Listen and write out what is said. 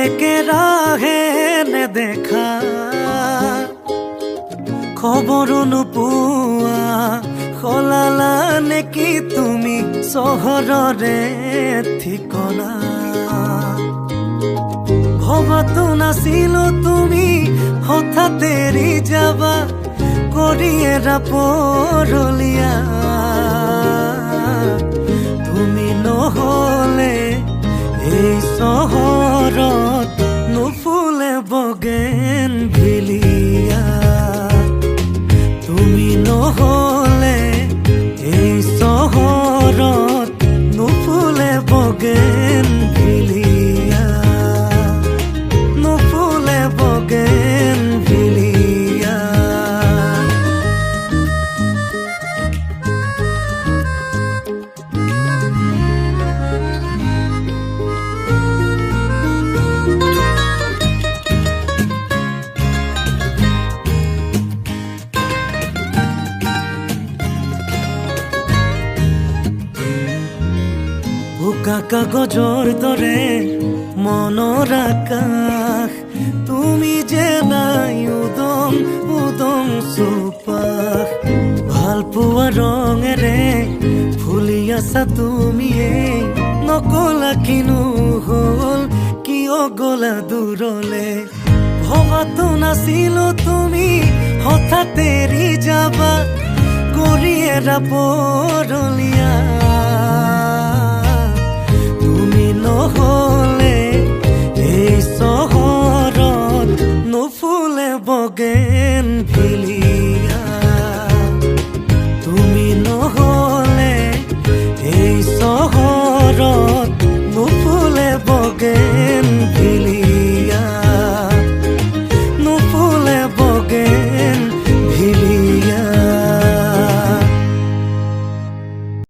একেৰাহে নেদেখা খবৰো নোপোৱা সলালা নেকি তুমি চহৰৰে ঠিকনা ভবাতো নাছিলো তুমি হঠাৎ এৰি যাবা কৰি এৰা পৰলীয়া তুমি নহলে এই চহৰত নুফুলে বগেনভিলিয়া তুমি নহলে এই চহৰত নুফুলে বগেনভিলিয়া নুফুলে বগেনভিলিয়া বোকা কাগজৰ দৰে মনৰ আকাশ তুমি যে নাই উদং উদং চুপাশ ভাল পোৱা ৰঙেৰে ফুলি আছা তুমিয়ে নকলা কিনো হল কিয় গলা দূৰলে ভবাতো নাছিলো তুমি হঠাৎ এৰি যাবা কৰি এৰা পৰলীয়া নহলে এই চহৰত নুফুলে বগেনভিলিয়া